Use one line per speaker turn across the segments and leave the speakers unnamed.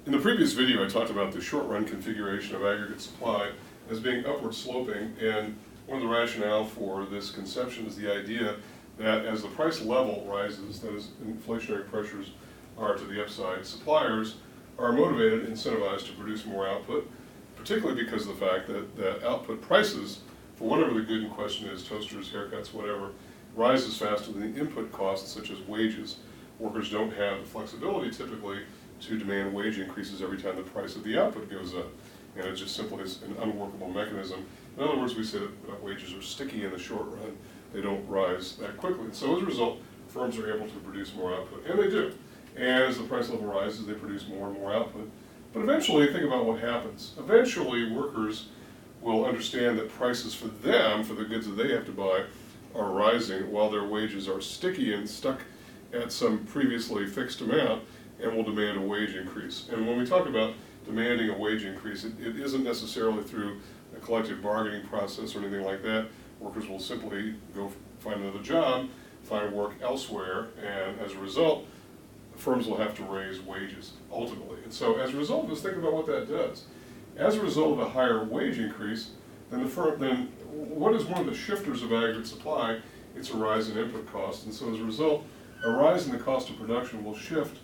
In the previous video, I talked about the short-run configuration of aggregate supply as being upward sloping, and one of the rationale for this conception is the idea that as the price level rises, that is, inflationary pressures are to the upside, suppliers are motivated, incentivized to produce more output, particularly because of the fact that output prices for whatever the good in question is, toasters, haircuts, whatever, rises faster than the input costs such as wages. Workers don't have the flexibility typically to demand wage increases every time the price of the output goes up. And it just simply is an unworkable mechanism. In other words, we say that wages are sticky in the short run. They don't rise that quickly. And so as a result, firms are able to produce more output. And they do. And as the price level rises, they produce more and more output. But eventually, think about what happens. Eventually, workers will understand that prices for them, for the goods that they have to buy, are rising while their wages are sticky and stuck at some previously fixed amount, and will demand a wage increase. And when we talk about demanding a wage increase, it isn't necessarily through a collective bargaining process or anything like that. Workers will simply go find another job, find work elsewhere, and as a result, firms will have to raise wages, ultimately. And so as a result of this, think about what that does. As a result of a higher wage increase, then what is one of the shifters of aggregate supply? It's a rise in input costs. And so as a result, a rise in the cost of production will shift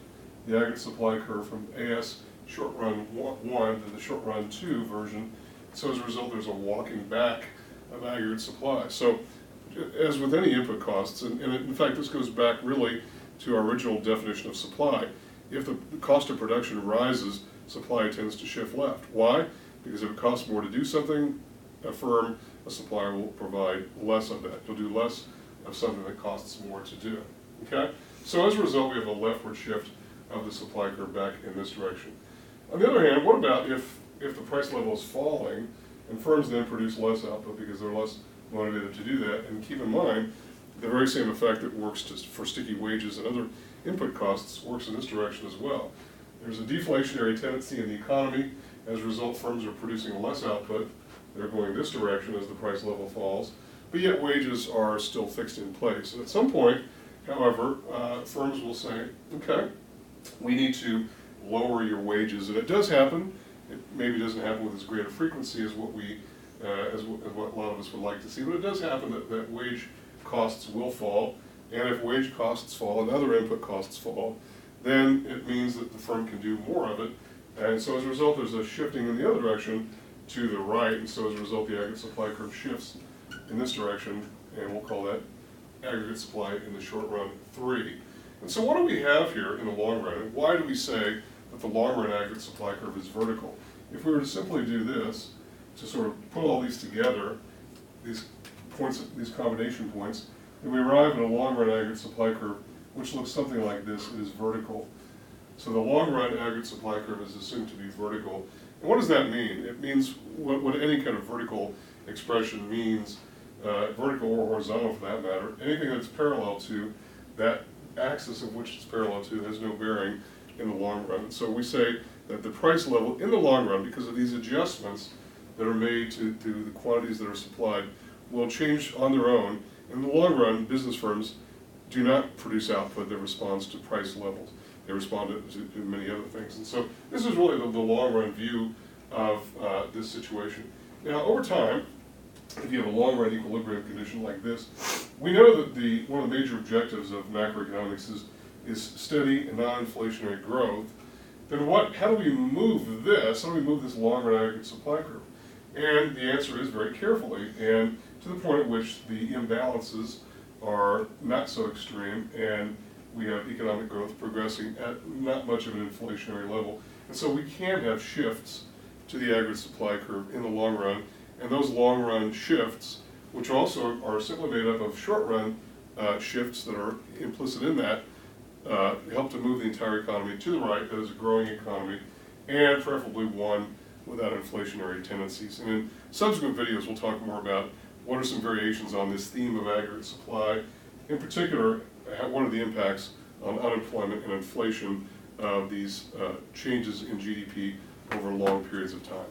the aggregate supply curve from AS short run 1 to the short run 2 version. So as a result, there's a walking back of aggregate supply. So as with any input costs, and in fact this goes back really to our original definition of supply, if the cost of production rises, supply tends to shift left. Why? Because if it costs more to do something, a supplier will provide less of that. He'll do less of something that costs more to do. Okay? So as a result, we have a leftward shift of the supply curve back in this direction. On the other hand, what about if the price level is falling and firms then produce less output because they're less motivated to do that? And keep in mind, the very same effect that works for sticky wages and other input costs works in this direction as well. There's a deflationary tendency in the economy. As a result, firms are producing less output. They're going this direction as the price level falls, but yet wages are still fixed in place. And at some point, however, firms will say, okay, we need to lower your wages. And it does happen. It maybe doesn't happen with as great a frequency as what what a lot of us would like to see, but it does happen that wage costs will fall. And if wage costs fall and other input costs fall, then it means that the firm can do more of it. And so as a result, there's a shifting in the other direction to the right. And so as a result, the aggregate supply curve shifts in this direction, and we'll call that aggregate supply in the short run 3. And so what do we have here in the long run? And why do we say that the long run aggregate supply curve is vertical? If we were to simply do this, to sort of put all these together, these points, these combination points, then we arrive at a long run aggregate supply curve which looks something like this. It is vertical. So the long run aggregate supply curve is assumed to be vertical. And what does that mean? It means what any kind of vertical expression means, vertical or horizontal for that matter. Anything that's parallel to that axis of which it's parallel to has no bearing in the long run. So we say that the price level in the long run, because of these adjustments that are made to the quantities that are supplied, will change on their own. In the long run, business firms do not produce output that responds to price levels. They respond to many other things. And so this is really the long run view of this situation. Now over time, if you have a long run equilibrium condition like this, we know that one of the major objectives of macroeconomics is steady and non-inflationary growth. Then how do we move this? How do we move this long run aggregate supply curve? And the answer is very carefully, and to the point at which the imbalances are not so extreme, and we have economic growth progressing at not much of an inflationary level. And so we can have shifts to the aggregate supply curve in the long run, and those long run shifts, which also are simply made up of short run shifts that are implicit in that, help to move the entire economy to the right, that is a growing economy, and preferably one without inflationary tendencies. And in subsequent videos we'll talk more about what are some variations on this theme of aggregate supply. In particular, what are the impacts on unemployment and inflation of these changes in GDP over long periods of time.